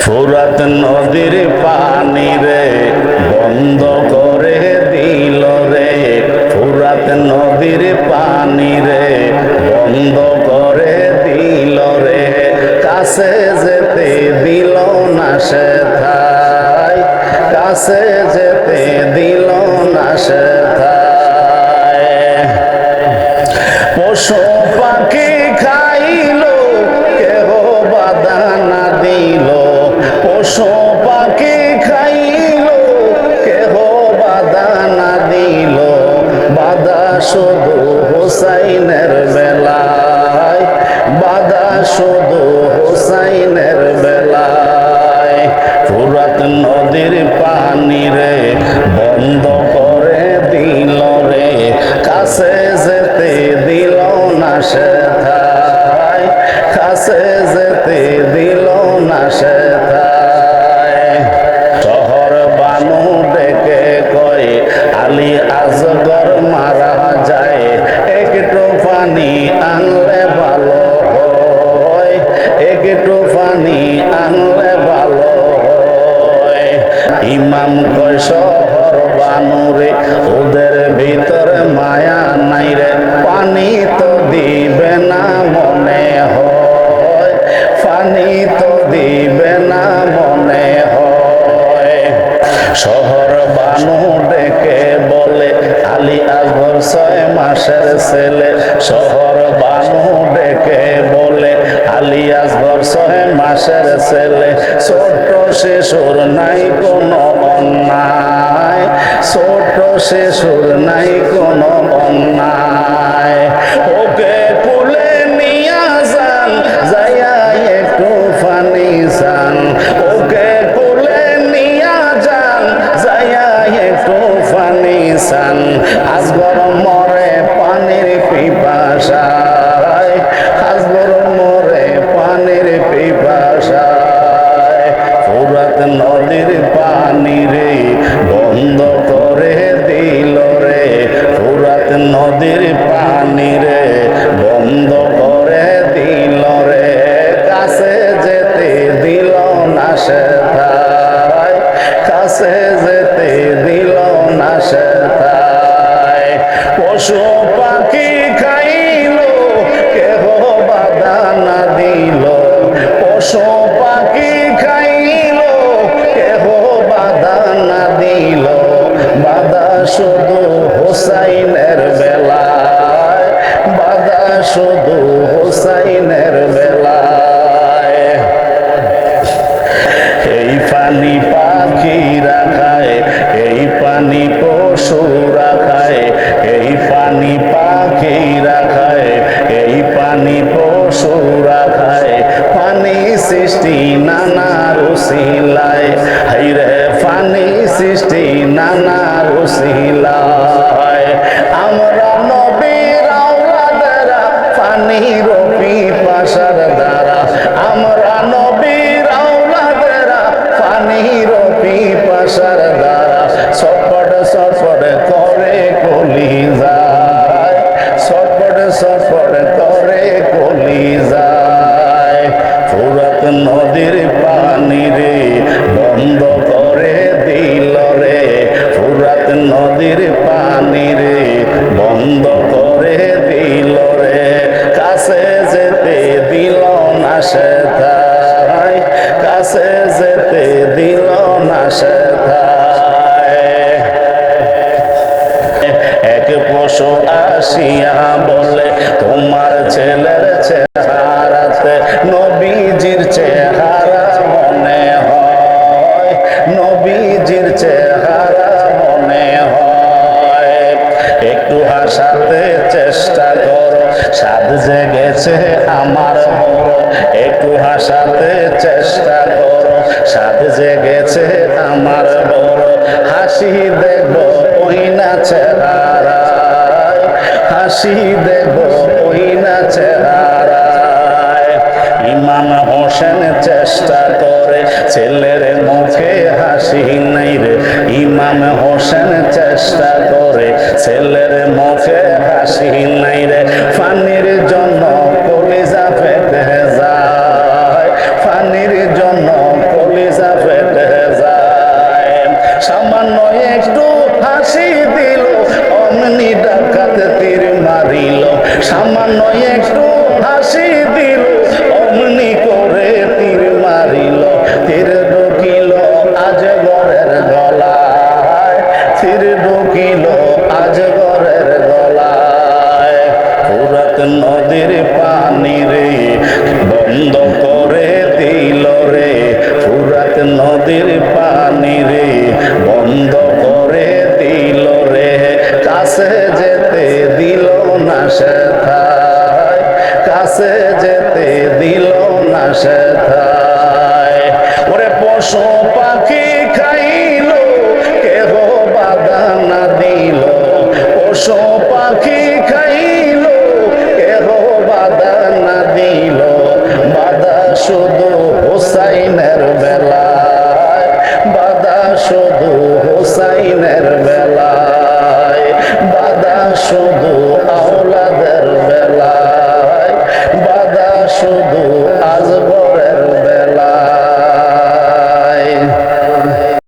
ফুরাত নদীর পানি রে বন্ধ করে দিল রে, ফুরাত নদীর পানি রে বন্ধ করে দিল রে, কাছে যেতে দিল না সে ঠাই, কাছে যেতে দিল না সে ঠাই। পশু পাখি খাইলো কেহ বাধা না দিল, পশু পাখি খাইলো কেহ বাধা না দিল, বাধা শুধু হুসাইনের বেলায়, বাধা শুধু হুসাইনের বেলায়। ফুরাত নদীর পানি রে বন্ধ করে দিল রে, কাছে যেতে দিল না সে ঠাই, কাছে যেতে দিল না সে ঠাই। শহর বানু ডেকে কয় আলী আজগর মারা যায়, একটু পানি আনলে ভালো হয়, একটু পানি আনলে ভালো হয়। ইমাম কয় শহর বানুরে ওদের ভিতরে মায়া নাই রে, পানি তো দিবে না মনে হয়, পানি তো দিবে না মনে হয়। শহর বানু ডেকে বলে আলী আসগর 6 মাসের ছেলে, শহর বানু ডেকে বলে আলী আসগর 6 মাসের ছেলে। ছোট শিশুর নাই কোনো অন্যায়, ছোট শিশুর নাই কোনো অন্যায়। ওকে কুলে নিয়া যান, যাইয়া একটু পানি চান, ওকে কুলে নিয়া যান, যাইয়া একটু পানি চান। আসগর মরে পানির পিপাসায়, আসগর মরে পানির পিপাসায়। ফুরাত নদীর পানি রে বন্ধ করে দিল রে, ফুরাত নদীর পানি রে বন্ধ করে দিল রে, কাছে যেতে দিল না সে ঠাই, কাছে যেতে দিল না সে ঠাই। পশু পাখি খাইলো কেহ বাধা না দিল, পশু পাখি খাইলো কেহ বাধা না দিল, বাধা শুধু হুসাইনের বেলায়, বাধা শুধু হুসাইনের বেলায়। এই পানি পাখিরা খায়, এই পানি পশুরা খায়, এই পানি পাখিরা খায়, এই পানি পশুরা খায়। পানি সৃষ্টি নানা রুসিলায়, হাইরে পানি সৃষ্টি নানা রুসিলায়। আমরা নবীর আওলাদেরা পানির পিপাসার দ্বারা, আমরা নবীর আওলাদেরা পানির পিপাসার দ্বারা ছটফট ছটফট করে কলি যায়, ছটফট ছটফট করে কলি যায়। ফুরাত নদীর পানি রে বন্ধ করে দিল রে, ফুরাত নদীর পানি রে বন্ধ করে দিল রে, কাছে যেতে দিল না সে ঠাই, কাছে যেতে দিল না সে ঠাই। এক পশু আসিয়া বলে তোমার ছেলের চেহারাতে নবীজির চেহারা মনে হয়, নবীজির চেহারা মনে হয়। একটু হাসাতে চেষ্টা করো, সাধ জেগেছে আমার বড়, একটু হাসাতে চেষ্টা করো, সাধ জেগেছে আমার বড়। হাসি দেখব ওই না চেহারায়, হাসি দেখব ওই না চেহারায়। ইমাম হোসেন চেষ্টা করে ছেলের মুখে হাসি নাই রে, ইমাম হোসেন চেষ্টা করে ছেলের মুখে হাসি নাই রে। পানির জন্য কলিজা ফেটে যায়, পানির জন্য জমিনের